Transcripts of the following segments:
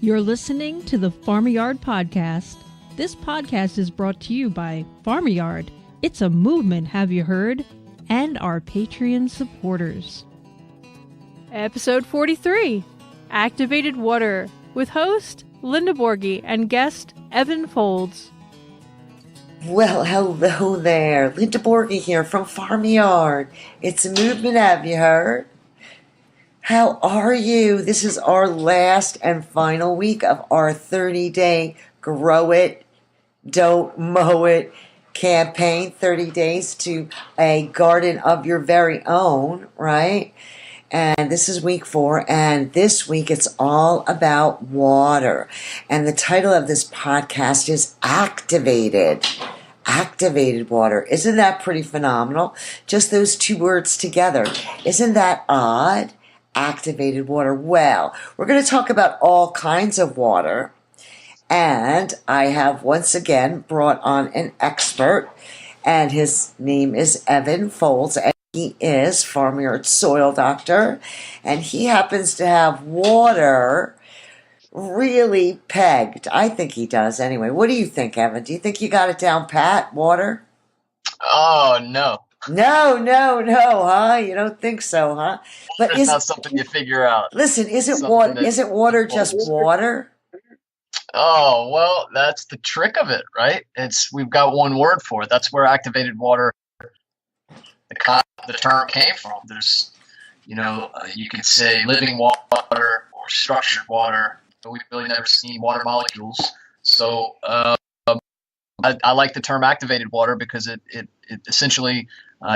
You're listening to the Farmyard Podcast. This podcast is brought to you by Farmyard. It's a movement, have you heard? And our Patreon supporters. Episode 43, Activated Water, with host Linda Borghi and guest Evan Folds. Well, hello there. Linda Borghi here from Farmyard. It's a movement, have you heard? How are you? This is our last and final week of our 30-day Grow It, Don't Mow It campaign. 30 days to a garden of your very own, right? And this is week 4, and this week it's all about water. And the title of this podcast is Activated. Activated water. Isn't that pretty phenomenal? Just those two words together. Isn't that odd? Activated water. Well, we're going to talk about all kinds of water. And I have once again brought on an expert, and his name is Evan Folds, and he is Farmyard soil doctor, and he happens to have water really pegged. I think he does anyway. What do you think, Evan? Do you think you got it down pat, water? Oh, no. No, huh? You don't think so, huh? But it's not something you figure out. Listen, isn't water just water? Oh, well, that's the trick of it, right? We've got one word for it. That's where activated water, the term came from. There's, you could say living water or structured water, but we've really never seen water molecules. So I like the term activated water because it essentially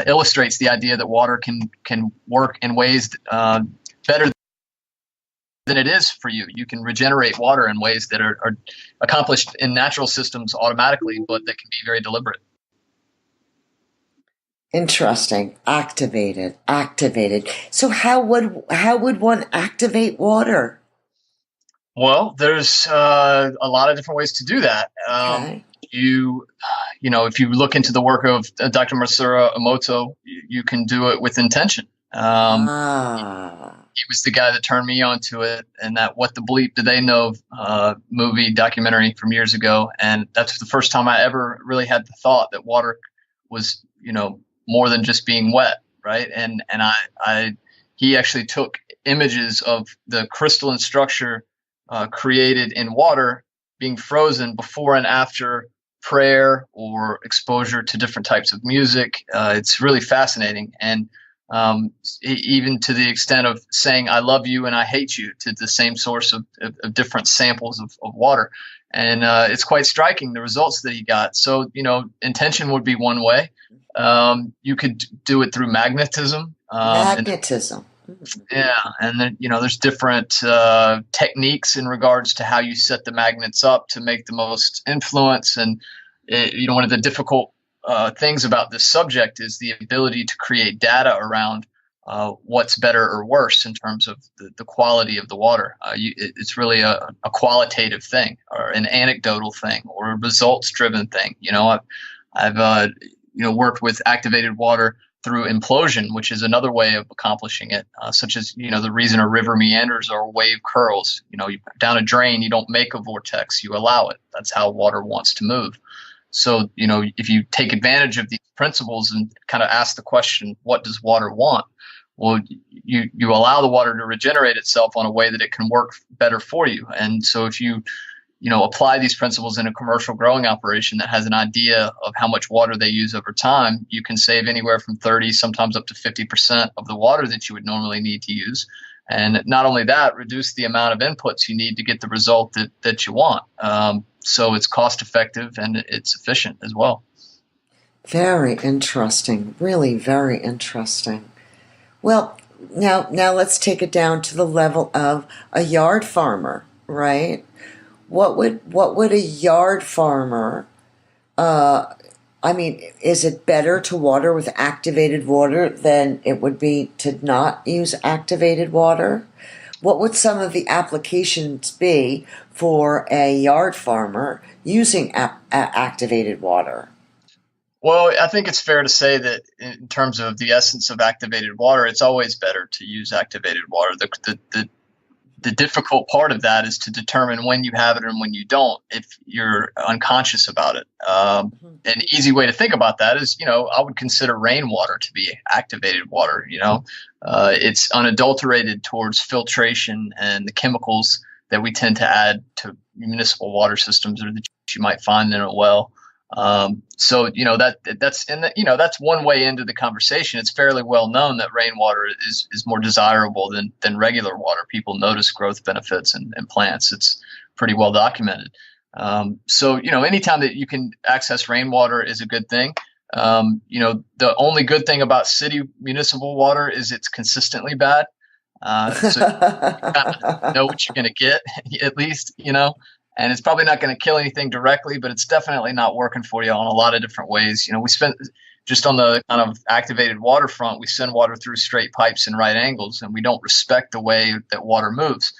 illustrates the idea that water can work in ways better than it is for you. You can regenerate water in ways that are accomplished in natural systems automatically, but that can be very deliberate. Interesting. Activated. So how would one activate water? Well, there's a lot of different ways to do that. Okay. If you look into the work of Dr. Masaru Emoto, you can do it with intention. He was the guy that turned me on to it, and that What the Bleep Do They Know movie documentary from years ago. And that's the first time I ever really had the thought that water was, more than just being wet, right? And he actually took images of the crystalline structure created in water being frozen before and after prayer or exposure to different types of music. It's really fascinating. And even to the extent of saying, I love you and I hate you to the same source of different samples of water. And it's quite striking, the results that he got. So, intention would be one way. You could do it through magnetism. Magnetism. Yeah, and then there's different techniques in regards to how you set the magnets up to make the most influence. And one of the difficult things about this subject is the ability to create data around what's better or worse in terms of the quality of the water. It's really a qualitative thing, or an anecdotal thing, or a results-driven thing. I've worked with activated water through implosion, which is another way of accomplishing it, such as, the reason a river meanders or a wave curls. Down a drain, you don't make a vortex, you allow it. That's how water wants to move. So, if you take advantage of these principles and kind of ask the question, what does water want? Well, you allow the water to regenerate itself on a way that it can work better for you. And so if you apply these principles in a commercial growing operation that has an idea of how much water they use over time, you can save anywhere from 30, sometimes up to 50% of the water that you would normally need to use. And not only that, reduce the amount of inputs you need to get the result that you want. So it's cost effective and it's efficient as well. Very interesting. Really very interesting. Well, now let's take it down to the level of a yard farmer, right? What would a yard farmer, is it better to water with activated water than it would be to not use activated water? What would some of the applications be for a yard farmer using activated water? Well, I think it's fair to say that in terms of the essence of activated water, it's always better to use activated water. the difficult part of that is to determine when you have it and when you don't, if you're unconscious about it. An easy way to think about that is, I would consider rainwater to be activated water. It's unadulterated towards filtration and the chemicals that we tend to add to municipal water systems or that you might find in a well. That's one way into the conversation. It's fairly well known that rainwater is more desirable than regular water. People notice growth benefits in plants. It's pretty well documented. Anytime that you can access rainwater is a good thing. The only good thing about city municipal water is it's consistently bad. So you kind of know what you're going to get, at least, and it's probably not going to kill anything directly, but it's definitely not working for you on a lot of different ways. We spent just on the kind of activated water front, we send water through straight pipes and right angles, and we don't respect the way that water moves.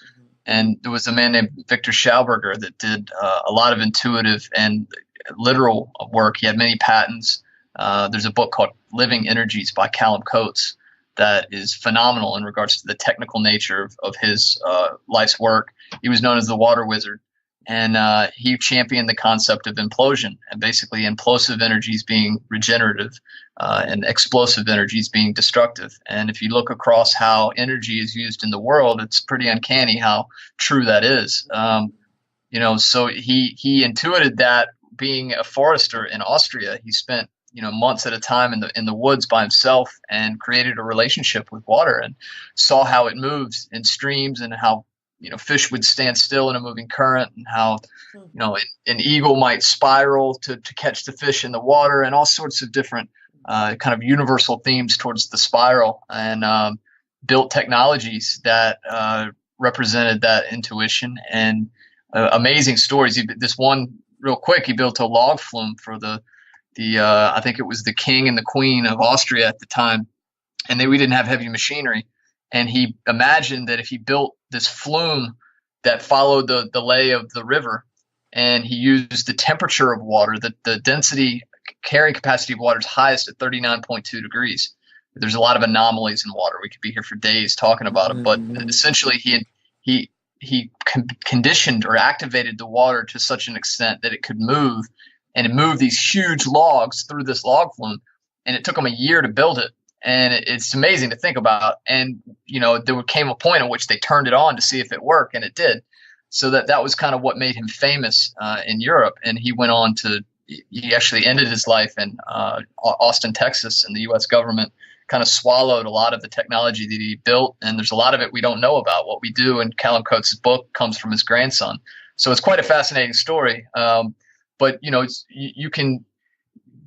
And there was a man named Victor Schauberger that did a lot of intuitive and literal work. He had many patents. There's a book called Living Energies by Callum Coates that is phenomenal in regards to the technical nature of his life's work. He was known as the water wizard, and he championed the concept of implosion, and basically implosive energies being regenerative and explosive energies being destructive. And if you look across how energy is used in the world, it's pretty uncanny how true that is. So he intuited that. Being a forester in Austria, he spent months at a time in the woods by himself and created a relationship with water and saw how it moves in streams and how fish would stand still in a moving current and how an eagle might spiral to catch the fish in the water, and all sorts of different kind of universal themes towards the spiral, and built technologies that represented that intuition, and amazing stories. This one real quick, he built a log flume for the I think it was the king and the queen of Austria at the time, and we didn't have heavy machinery. And he imagined that if he built this flume that followed the lay of the river, and he used the temperature of water, the density carrying capacity of water is highest at 39.2 degrees. There's a lot of anomalies in water. We could be here for days talking about them, but essentially he conditioned or activated the water to such an extent that it could move, and it moved these huge logs through this log flume, and it took him a year to build it. And it's amazing to think about. And, there came a point in which they turned it on to see if it worked, and it did. So that was kind of what made him famous in Europe. And he went on he actually ended his life in Austin, Texas, and the U.S. government kind of swallowed a lot of the technology that he built. And there's a lot of it we don't know about. What we do in Callum Coates' book comes from his grandson. So it's quite a fascinating story. But, you can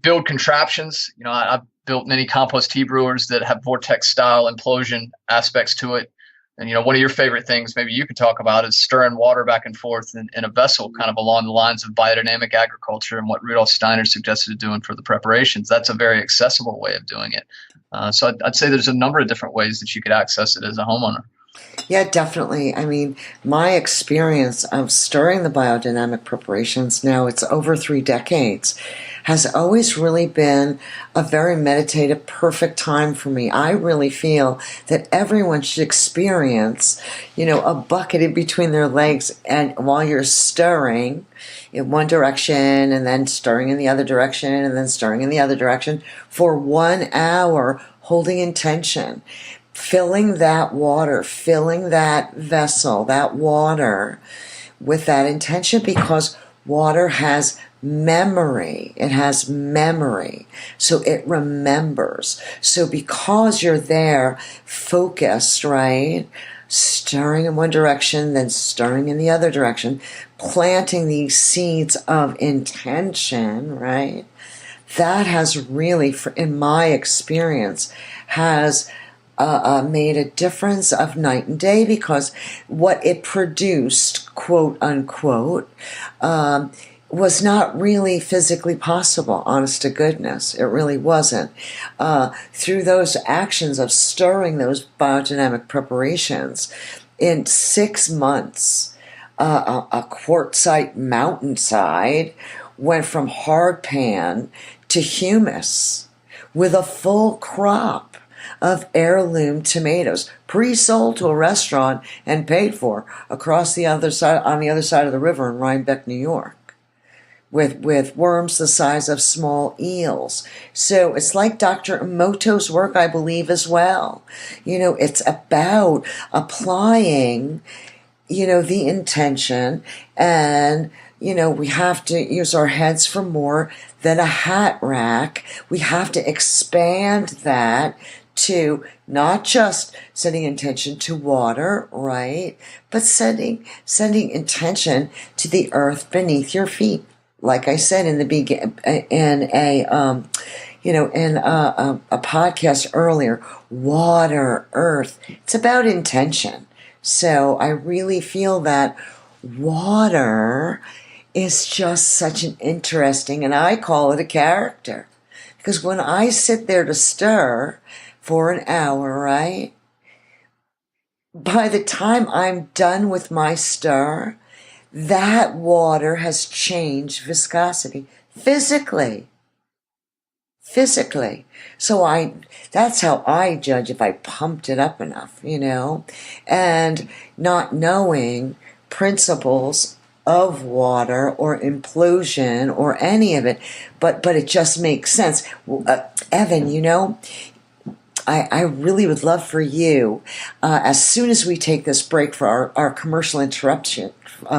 build contraptions. I've built many compost tea brewers that have vortex style implosion aspects to it. And, one of your favorite things maybe you could talk about is stirring water back and forth in a vessel, kind of along the lines of biodynamic agriculture and what Rudolf Steiner suggested doing for the preparations. That's a very accessible way of doing it. So I'd say there's a number of different ways that you could access it as a homeowner. Yeah, definitely. I mean, my experience of stirring the biodynamic preparations, now it's over 3 decades, has always really been a very meditative, perfect time for me. I really feel that everyone should experience, a bucket in between their legs, and while you're stirring in one direction and then stirring in the other direction and then stirring in the other direction for 1 hour, holding intention. Filling that water, filling that vessel, that water with that intention, because water has memory. It has memory. So it remembers. So because you're there focused, right? Stirring in one direction, then stirring in the other direction, planting these seeds of intention, right? That has really, in my experience, has made a difference of night and day, because what it produced, quote unquote, was not really physically possible, honest to goodness. It really wasn't. Through those actions of stirring those biodynamic preparations, in 6 months, a quartzite mountainside went from hard pan to humus with a full crop. of heirloom tomatoes, pre-sold to a restaurant and paid for across the other side, on the other side of the river in Rhinebeck, New York, with worms the size of small eels. So it's like Dr. Emoto's work, I believe, as well. It's about applying, the intention, and, we have to use our heads for more than a hat rack. We have to expand that to not just setting intention to water, right? But sending intention to the earth beneath your feet. Like I said in the in a podcast earlier, water, earth. It's about intention. So I really feel that water is just such an interesting, and I call it a character. Because when I sit there to stir for an hour, right? By the time I'm done with my stir, that water has changed viscosity physically. So that's how I judge if I pumped it up enough, and not knowing principles of water or implosion or any of it, but it just makes sense. Evan, I really would love for you, as soon as we take this break for our commercial interruption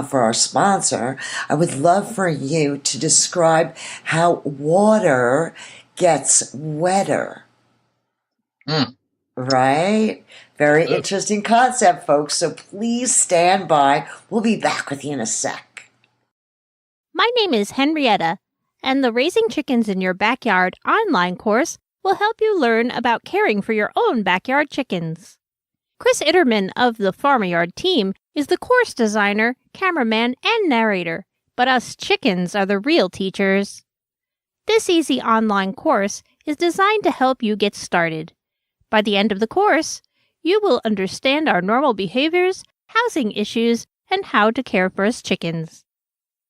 for our sponsor, I would love for you to describe how water gets wetter. Right? Very interesting concept, folks. So please stand by. We'll be back with you in a sec. My name is Henrietta, and the Raising Chickens in Your Backyard online course will help you learn about caring for your own backyard chickens. Chris Itterman of the Farmer Yard team is the course designer, cameraman, and narrator, but us chickens are the real teachers. This easy online course is designed to help you get started. By the end of the course, you will understand our normal behaviors, housing issues, and how to care for us chickens.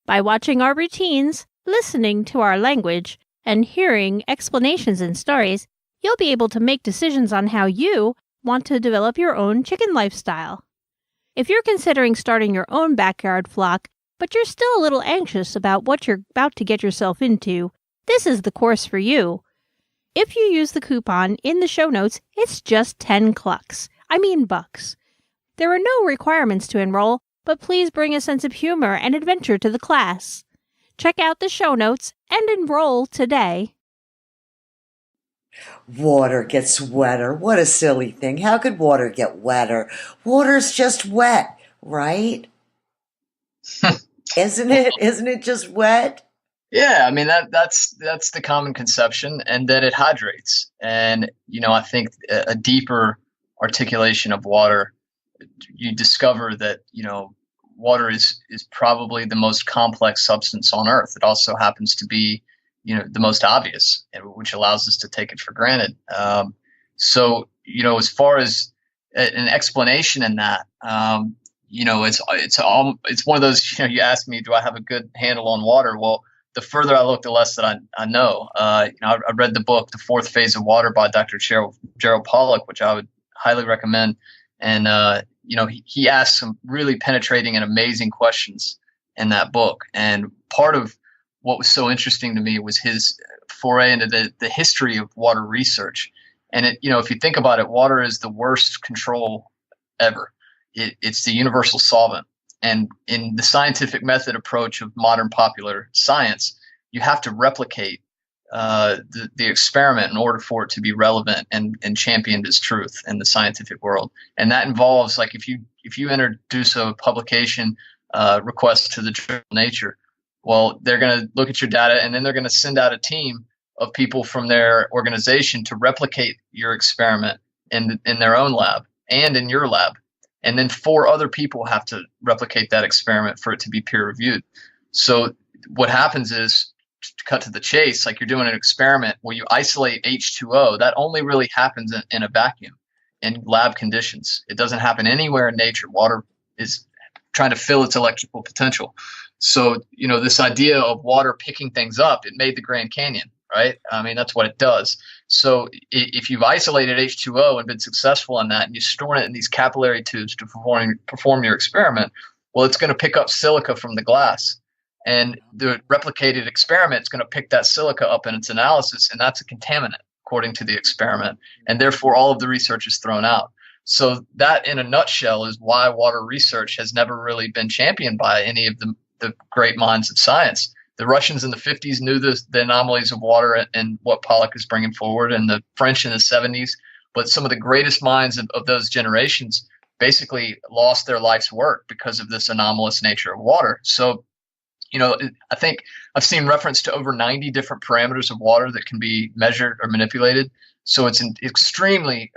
By watching our routines, listening to our language, and hearing explanations and stories, you'll be able to make decisions on how you want to develop your own chicken lifestyle. If you're considering starting your own backyard flock, but you're still a little anxious about what you're about to get yourself into, this is the course for you. If you use the coupon in the show notes, it's just 10 clucks. Bucks. There are no requirements to enroll, but please bring a sense of humor and adventure to the class. Check out the show notes and enroll today. Water gets wetter. What a silly thing. How could water get wetter? Water's just wet, right? Isn't it? Isn't it just wet? Yeah, that's the common conception, and that it hydrates. And I think a deeper articulation of water, you discover that water is probably the most complex substance on Earth. It also happens to be the most obvious, which allows us to take it for granted. So as far as an explanation in that, it's one of those. You asked me, do I have a good handle on water? Well, the further I look, the less that I know. I read the book, The Fourth Phase of Water by Dr. Gerald Pollack, which I would highly recommend. And, he asked some really penetrating and amazing questions in that book. And part of what was so interesting to me was his foray into the history of water research. And if you think about it, water is the worst control ever. It's the universal solvent. And in the scientific method approach of modern popular science, you have to replicate the experiment in order for it to be relevant and championed as truth in the scientific world. And that involves, like, if you introduce a publication request to the journal Nature, well, they're going to look at your data, and then they're going to send out a team of people from their organization to replicate your experiment in their own lab and in your lab. And then 4 other people have to replicate that experiment for it to be peer reviewed. So what happens is, to cut to the chase, like, you're doing an experiment where you isolate H2O. That only really happens in a vacuum in lab conditions. It doesn't happen anywhere in nature. Water is trying to fill its electrical potential. So, this idea of water picking things up, it made the Grand Canyon. right? I mean, that's what it does. So if you've isolated H2O and been successful in that, and you store it in these capillary tubes to perform your experiment, well, it's going to pick up silica from the glass. And the replicated experiment is going to pick that silica up in its analysis, and that's a contaminant, according to the experiment. And therefore, all of the research is thrown out. So that, in a nutshell, is why water research has never really been championed by any of the great minds of science. The Russians in the 50s knew the anomalies of water and what Pollack is bringing forward, and the French in the 70s. But some of the greatest minds of those generations basically lost their life's work because of this anomalous nature of water. So, I think I've seen reference to over 90 different parameters of water that can be measured or manipulated. So it's an extremely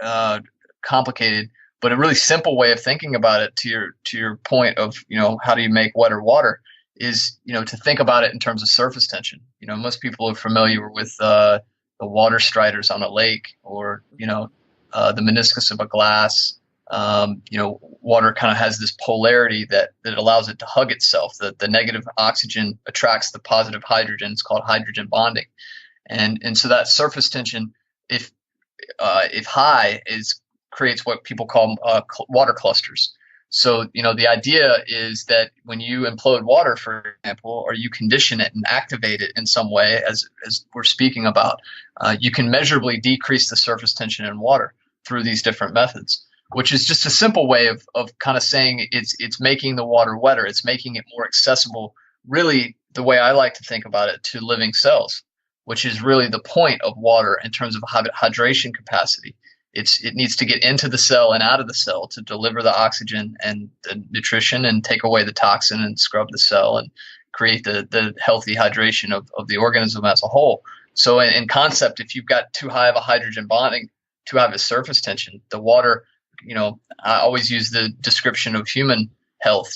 complicated, but a really simple way of thinking about it, to your point of, how do you make wetter water, is, to think about it in terms of surface tension. Most people are familiar with the water striders on a lake, or, the meniscus of a glass. Water kind of has this polarity that allows it to hug itself. The negative oxygen attracts the positive hydrogen. It's called hydrogen bonding. And so that surface tension, if high, creates what people call water clusters. So, the idea is that when you implode water, for example, or you condition it and activate it in some way, as we're speaking about, you can measurably decrease the surface tension in water through these different methods, which is just a simple way of kind of saying it's making the water wetter. It's making it more accessible, really, the way I like to think about it, to living cells, which is really the point of water in terms of hydration capacity. It needs to get into the cell and out of the cell to deliver the oxygen and the nutrition and take away the toxin and scrub the cell and create the healthy hydration of the organism as a whole. So in concept, if you've got too high of a hydrogen bonding, too high of a surface tension, the water, I always use the description of human health.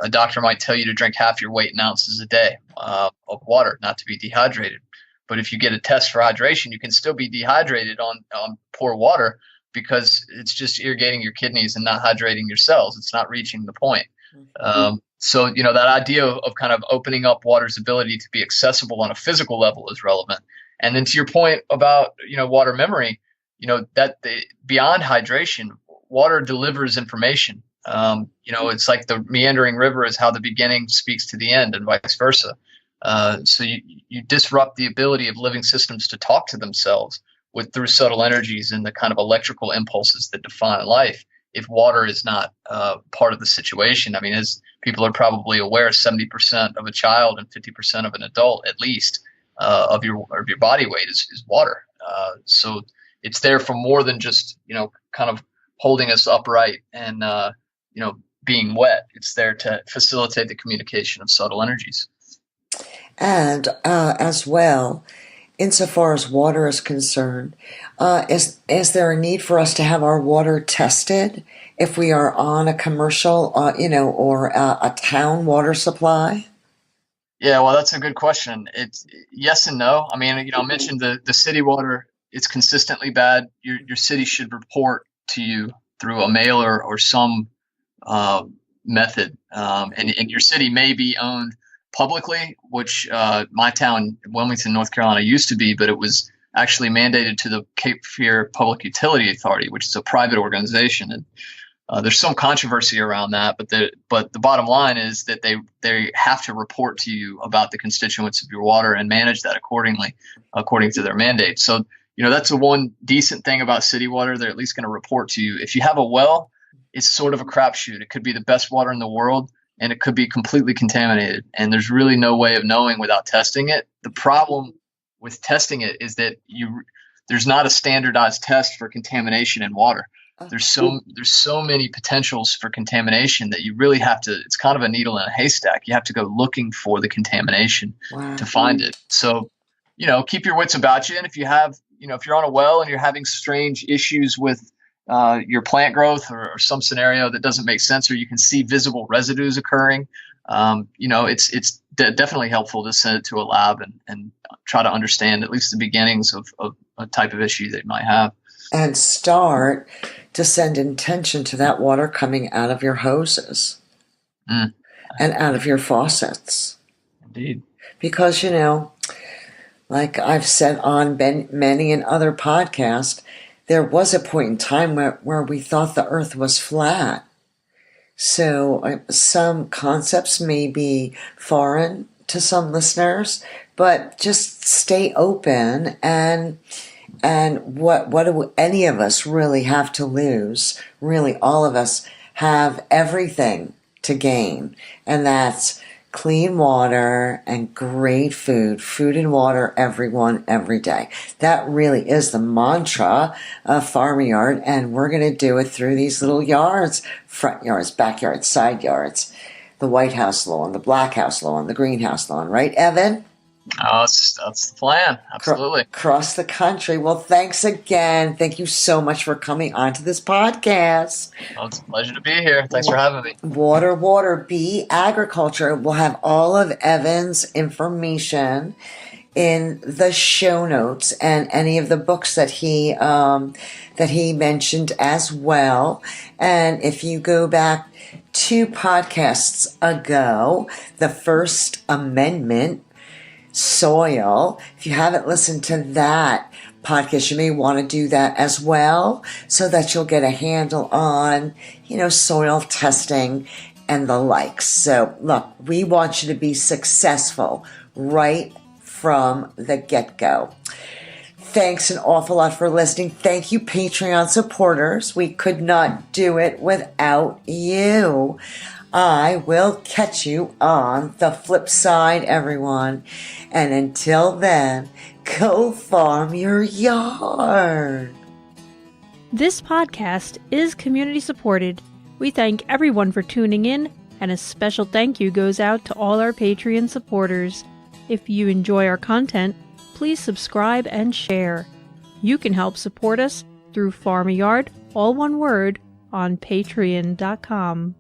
A doctor might tell you to drink half your weight in ounces a day of water, not to be dehydrated. But if you get a test for hydration, you can still be dehydrated on poor water, because it's just irrigating your kidneys and not hydrating your cells. It's not reaching the point. So, that idea of kind of opening up water's ability to be accessible on a physical level is relevant. And then to your point about, water memory, beyond hydration, water delivers information. It's like the meandering river is how the beginning speaks to the end, and vice versa. So you disrupt the ability of living systems to talk to themselves through subtle energies and the kind of electrical impulses that define life, if water is not part of the situation. I mean, as people are probably aware, 70% of a child and 50% of an adult, at least, of your body weight is water. So it's there for more than just, kind of holding us upright and, being wet. It's there to facilitate the communication of subtle energies. And as well, insofar as water is concerned, is there a need for us to have our water tested if we are on a commercial, or a town water supply? Yeah, well, that's a good question. It's yes and no. I mean, I mentioned the city water. It's consistently bad. Your city should report to you through a mailer or some method, and your city may be owned publicly, which my town, Wilmington, North Carolina, used to be, but it was actually mandated to the Cape Fear Public Utility Authority, which is a private organization. And there's some controversy around that, but the bottom line is that they have to report to you about the constituents of your water and manage that accordingly, according to their mandate. So, that's the one decent thing about city water. They're at least going to report to you. If you have a well, it's sort of a crapshoot. It could be the best water in the world, and it could be completely contaminated. And there's really no way of knowing without testing it. The problem with testing it is that there's not a standardized test for contamination in water. There's so many potentials for contamination that you really have to, it's kind of a needle in a haystack. You have to go looking for the contamination to find it. So, keep your wits about you. And if you have, if you're on a well and you're having strange issues with your plant growth or some scenario that doesn't make sense, or you can see visible residues occurring, it's definitely helpful to send it to a lab and try to understand at least the beginnings of a type of issue that you might have. And start to send intention to that water coming out of your hoses and out of your faucets. Indeed. Because, like I've said on many and other podcasts, there was a point in time where we thought the earth was flat. So some concepts may be foreign to some listeners, but just stay open and what do any of us really have to lose? Really, all of us have everything to gain, and that's clean water and great food and water, everyone, every day. That really is the mantra of Farmyard, and we're going to do it through these little yards, front yards, backyards, side yards, the White House lawn, the Black House lawn, the Greenhouse lawn, right, Evan? Oh, that's the plan. Absolutely. Across the country. Well, thanks again. Thank you so much for coming onto this podcast. Well, it's a pleasure to be here. Thanks for having me. Water, Bee Agriculture. We'll have all of Evan's information in the show notes and any of the books that he mentioned as well. And if you go back 2 podcasts ago, the First Amendment, soil. If you haven't listened to that podcast, you may want to do that as well so that you'll get a handle on, soil testing and the likes. So look, we want you to be successful right from the get-go. Thanks an awful lot for listening. Thank you, Patreon supporters. We could not do it without you. I will catch you on the flip side, everyone. And until then, go farm your yard. This podcast is community supported. We thank everyone for tuning in, and a special thank you goes out to all our Patreon supporters. If you enjoy our content, please subscribe and share. You can help support us through Farmyard, all one word, on patreon.com.